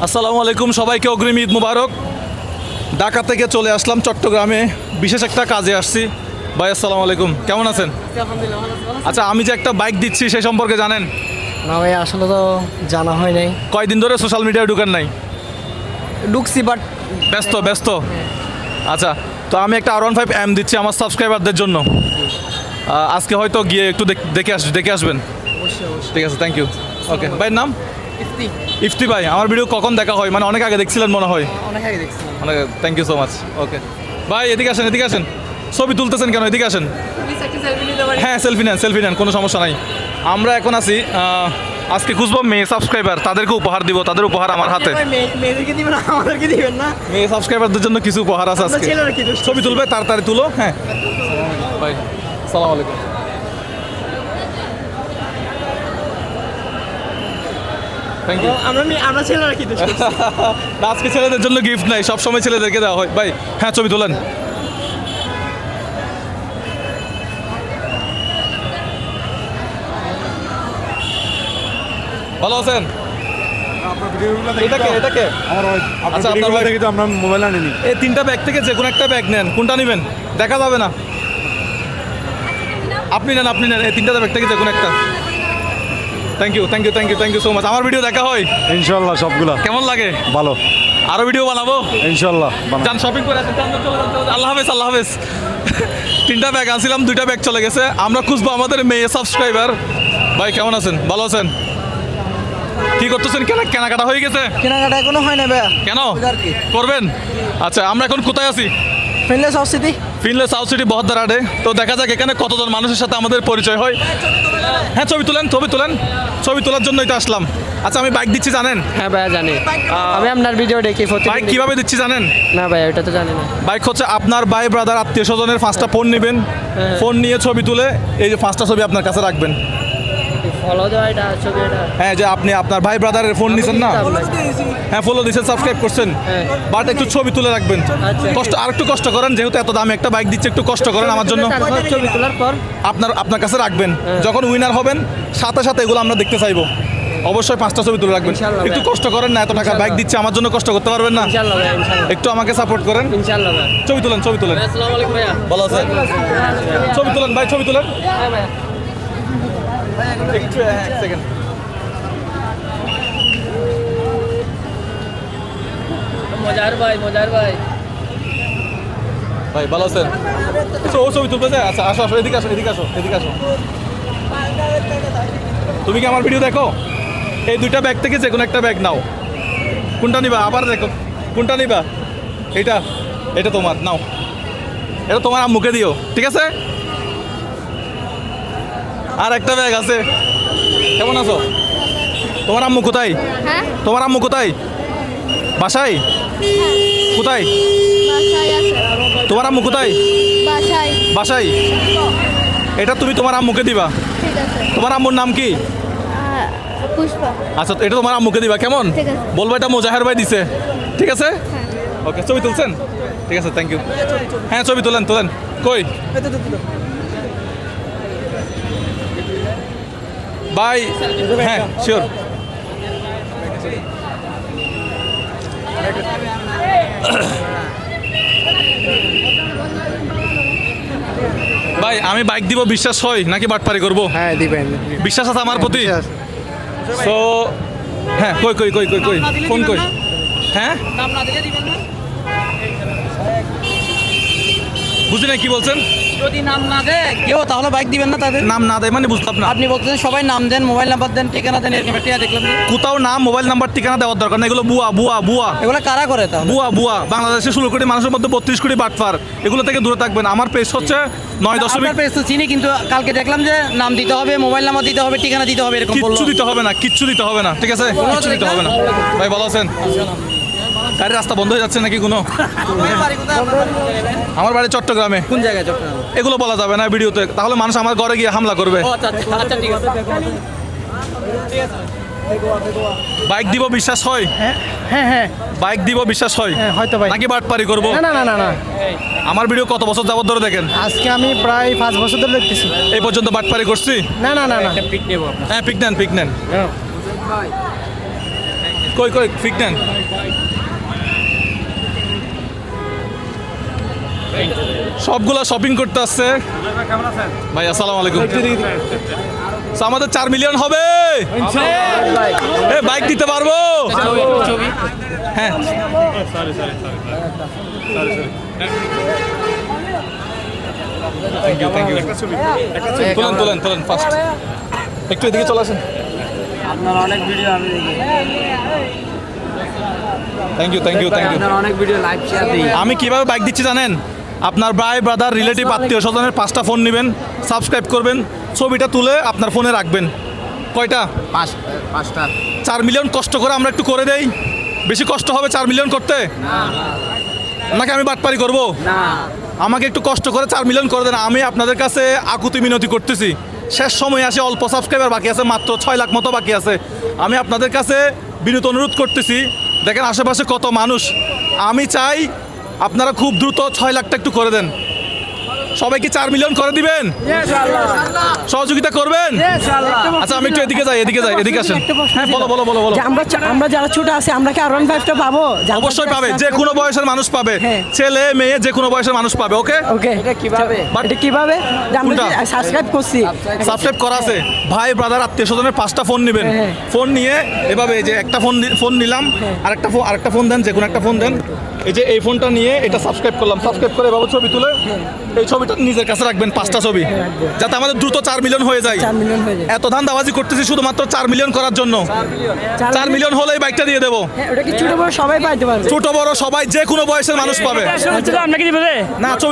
আসসালামু আলাইকুম, সবাইকে অগ্রিম ঈদ মুবারক। ঢাকা থেকে চলে আসলাম চট্টগ্রামে, বিশেষ একটা কাজে আসছি। ভাই আসসালামু আলাইকুম, কেমন আছেন? আচ্ছা, আমি যে একটা বাইক দিচ্ছি সেই সম্পর্কে জানেন? না ভাই, আসলে তো জানা হয় নাই। কয়দিন ধরে সোশ্যাল মিডিয়ায় ঢুকেন নাই? ঢুকছি বাট ব্যস্ত। আচ্ছা, তো আমি একটা R15M দিচ্ছি আমার সাবস্ক্রাইবারদের জন্য। আজকে হয়তো গিয়ে একটু দেখে আসবেন। ঠিক আছে, থ্যাংক ইউ। ওকে, ভাইয়ের নাম? ইফতি ভাই, আমার ভিডিও কখন দেখা হয়? মানে অনেক আগে দেখছিলেন মনে হয়। অনেক আগে দেখছি। অনেক, থ্যাংক ইউ সো মাচ। ওকে ভাই, এদিকে আসেন। ছবি তুলতেছেন কেন? এদিকে আসেন। হ্যাঁ, সেলফি নেন, কোনো সমস্যা নাই। আমরা এখন আছি, আজকে খুঁজবো মেয়ে সাবস্ক্রাইবার, তাদেরকে উপহার দিব। তাদের উপহার আমার হাতে। মেয়েদেরকে দিবেন না, আমাদেরকে দিবেন না? মেয়ে সাবস্ক্রাইবারদের জন্য কিছু উপহার আছে আজকে। ছবি তুলবে, তাড়াতাড়ি তুলো। হ্যাঁ ভাই, সালাম আলাইকুম। Thank you. আমরা ছেলেরা কি দোষ করছি? আজকে ছেলেদের জন্য গিফট নাই, সবসময় ছেলেদেরকে দেওয়া হয়। ভাই হ্যাঁ, ছবি তোলেন। ভালো আছেন? এটাকে আচ্ছা, আপনার ভাই থেকে তো আমরা মোবাইল আনিনি। এই তিনটা ব্যাগ থেকে যে কোনো একটা ব্যাগ নেন, কোনটা নেবেন দেখা যাবে না। আপনি নেন, এই তিনটা ব্যাগ থেকে যে কোনো একটা। Thank you so much. আমার ভিডিও দেখা হয় ইনশাল্লাহ, সবগুলা কেমন লাগে? ভালো। আরো ভিডিও বানাবো ইনশাল্লাহ। যান, শপিং করে আসেন। আল্লাহ হাফেজ। তিনটা ব্যাগ আনছিলাম, দুইটা ব্যাগ চলে গেছে। আমরা খুঁজবো আমাদের মেয়ে সাবস্ক্রাইবার। ভাই কেমন আছেন? ভালো আছেন? কি করতেছেন? কেনাকাটা হয়ে গেছে? কেনাকাটা এখনো হয় না ভাইয়া। কেন করবেন? আচ্ছা, আমরা এখন কোথায় আছি? Finland South City. Finland South City বহদ্দারহাটে। তো দেখা যাক এখানে কতজন মানুষের সাথে আমাদের পরিচয় হয়। হ্যাঁ, ছবি তোলার জন্যই তো আসলাম। আচ্ছা, আমি বাইক দিচ্ছি জানেন? হ্যাঁ ভাইয়া, জানি। আমি আপনার ভিডিও দেখি। বাইক কিভাবে দিচ্ছি জানেন? না ভাইয়া, ওটা তো জানি না। বাইক হচ্ছে আপনার ভাই ব্রাদার আত্মীয় স্বজনের 5টা ফোন নেবেন, ফোন নিয়ে ছবি তুলে এই যে 5টা ছবি আপনার কাছে রাখবেন। ফলো দেওয়া এটা ছবি এটা। হ্যাঁ, যে আপনি আপনার ভাই ব্রাদারের ফোন নিছেন না? হ্যাঁ, ফলো দিয়েছেন, সাবস্ক্রাইব করছেন, বাট একটু ছবি তুলে রাখবেন। আরেকটু কষ্ট করেন, যেহেতু এত দামে একটা বাইক দিচ্ছে, একটু কষ্ট করেন আমার জন্য। ছবি তোলার পর আপনার কাছে রাখবেন, যখন উইনার হবেন সাথে এগুলো আমরা দেখতে চাইবো। অবশ্যই 5টা ছবি তুলে রাখবেন। একটু কষ্ট করেন না, এত টাকা বাইক দিচ্ছে, আমার জন্য কষ্ট করতে পারবেন না? ইনশাআল্লাহ ভাইয়া, ইনশাআল্লাহ। একটু আমাকে সাপোর্ট করেন। ইনশাআল্লাহ ভাইয়া। ছবি তুলেন। আসসালামু আলাইকুম ভাইয়া। ভালো আছেন? ছবি তুলেন ভাই, ছবি তুলেন। হ্যাঁ ভাইয়া। একটু এক সেকেন্ড। মজার ভাই। ভাই ভালো আছেন? আচ্ছা, ও ছবি তুলতে যায়। আচ্ছা, আসো, এদিকে আসো। তুমি কি আমার ভিডিও দেখো? এই দুইটা ব্যাগ থেকে যে কোনো একটা ব্যাগ নাও। কোনটা নিবা? আবার দেখো, কোনটা নিবা? এটা তোমার, নাও। এটা তোমার আম্মুকে দিও, ঠিক আছে? আর একটা ব্যাগ আছে। কেমন আছো? তোমার আম্মু কোথায়? হ্যাঁ, তোমার আম্মু কোথায়? বাসায়? কোথায়? বাসায় আছে। তোমার আম্মু কোথায়? বাসায়। এটা তুমি তোমার আম্মুকে দিবা। ঠিক আছে। তোমার আম্মুর নাম কি? পুষ্পা। আচ্ছা, এটা তোমার আম্মুকে দিবা, কেমন? ঠিক আছে। বলবো এটা মোজাহের ভাই দিছে, ঠিক আছে? ওকে, ছবি তুলছেন? ঠিক আছে, থ্যাংক ইউ। হ্যাঁ, ছবি তোলেন। কই বাই? হ্যাঁ, শিওর। ভাই, আমি বাইক দিব, বিশ্বাস হয় নাকি বাটপারি করবো? হ্যাঁ দিবেন। বিশ্বাস আছে আমার প্রতি? সো হ্যাঁ, কই ফোন কই? হ্যাঁ, নাম না দিলে দিবেন না? বুঝি না কি বলছেন? যদি নাম না দেয় কেউ, তাহলে বাইক দিবেন না তাদের? নাম না দেয় মানে বুঝলাম না। আপনি বলতেছেন সবাই নাম দেন, মোবাইল নাম্বার দেন, ঠিকানা দেন, এরকম একটা দেখলাম যে। কোথাও নাম, মোবাইল নাম্বার, ঠিকানা দেওয়ার দরকার না। এগুলো বুয়া। এগুলো কারা করে তাহলে? বুয়া। বাংলাদেশে 16 কোটি মানুষের মধ্যে 32 কোটি বাটপার। এগুলো থেকে দূরে থাকবেন। আমার পেজ হচ্ছে 9 আপনার পেজ তো চিনি, কিন্তু কালকে দেখলাম যে নাম দিতে হবে, মোবাইল নাম্বার দিতে হবে, ঠিকানা দিতে হবে, এরকম বললো। কিচ্ছু দিতে হবে না, ঠিক আছে? কিচ্ছু দিতে হবে না। ভাই ভালো আছেন? গাড়ি রাস্তা বন্ধ হয়ে যাচ্ছে নাকি কোনো? আমার বাড়ি চট্টগ্রামে। কোন জায়গায় চট্টগ্রাম? এগুলো বলা যাবে না ভিডিওতে, তাহলে মানুষ আমার ঘরে গিয়ে হামলা করবে। আচ্ছা ঠিক আছে। বাইক দিব, বিশ্বাস হয়? হ্যাঁ বাইক দিব, বিশ্বাস হয়? হয়তো ভাই। নাকি বাটপারি করবো? না। আমার ভিডিও কত বছর যাবত ধরে দেখেন? আজকে আমি প্রায় 5 বছর ধরে দেখতেছি। এই পর্যন্ত বাটপারি করছি? না। হ্যাঁ, পিক নেন। কই কই ফিক নেন। সবগুলা শপিং করতে আসছে ভাই। আসসালামু আলাইকুম। So, আমাদের 4 মিলিয়ন হবে। বাইক দিতে পারবো? হ্যাঁ থ্যাংক ইউ থ্যাংক ইউ। তুলেন তুলেন তুলেন ফার্স্ট, একটু এদিকে চলে আসেন। আপনার অনেক ভিডিও আমি দেখি, thank you thank you thank you. আপনার অনেক ভিডিও লাইভ শেয়ার দিই। আমি কিভাবে বাইক দিচ্ছি জানেন? আপনার ভাই ব্রাদার রিলেটিভ আত্মীয় স্বজনের 5টা ফোন নেবেন, সাবস্ক্রাইব করবেন, ছবিটা তুলে আপনার ফোনে রাখবেন। কয়টা? 5টা। 4 মিলিয়ন কষ্ট করে আমরা একটু করে দেই। বেশি কষ্ট হবে 4 মিলিয়ন করতে? নাকি আমি বাটপারি করব? না, আমাকে একটু কষ্ট করে 4 মিলিয়ন করে দেন। আমি আপনাদের কাছে আকুতি মিনতি করতেছি। শেষ সময় আসে, অল্প সাবস্ক্রাইবার বাকি আছে, মাত্র 6 লাখ মতো বাকি আছে। আমি আপনাদের কাছে বিনীত অনুরোধ করতেছি, দেখেন আশেপাশে কত মানুষ। আমি চাই আপনারা খুব দ্রুত 6 লাখটা একটু করে দেন। সবাই কি 4 মিলিয়ন করে দিবেন? সহযোগিতা করবেন? আচ্ছা আমি একটু এদিকে যাই, এদিকে আসেন। হ্যাঁ বলো বলো বলো বলো। যে আমরা যারা ছোট আছি আমরা কি R15 টা পাবো? অবশ্যই পাবে, যে কোনো বয়সের মানুষ পাবে, হ্যাঁ। ছেলে মেয়ে যে কোনো বয়সের মানুষ পাবে। ওকে ওকে, এটা কিভাবে? এটা কিভাবে? যে আমরা কোনটা? সাবস্ক্রাইব করছি। সাবস্ক্রাইব করা আছে। ভাই ব্রাদার আত্মীয় স্বজনের 5টা ফোন নেবেন। হ্যাঁ। ফোন নিয়ে এভাবে এই যে একটা ফোন নিলাম, আরেকটা ফোন দেন, যে কোনো একটা ফোন দেন। এই যে এই ফোনটা নিয়ে এটা সাবস্ক্রাইব করলাম, সাবস্ক্রাইব করে এভাবে ছবি তুলে এই ছবিটা নিজের কাছে রাখবেন, 5টা ছবি, যাতে আমাদের দ্রুত 4 মিলিয়ন হয়ে যায়। 4 মিলিয়ন হয়ে যায়। এত ধান্দাবাজি করতেছি শুধুমাত্র 4 মিলিয়ন করার জন্য। 4 মিলিয়ন হলেই বাইকটা দিয়ে দেবো। হ্যাঁ, ওটা কি ছোট বড় সবাই পাইতে পারবে? ছোট বড় সবাই, যে কোনো বয়সের মানুষ পাবে। আমরা কি দিবে? না ছবি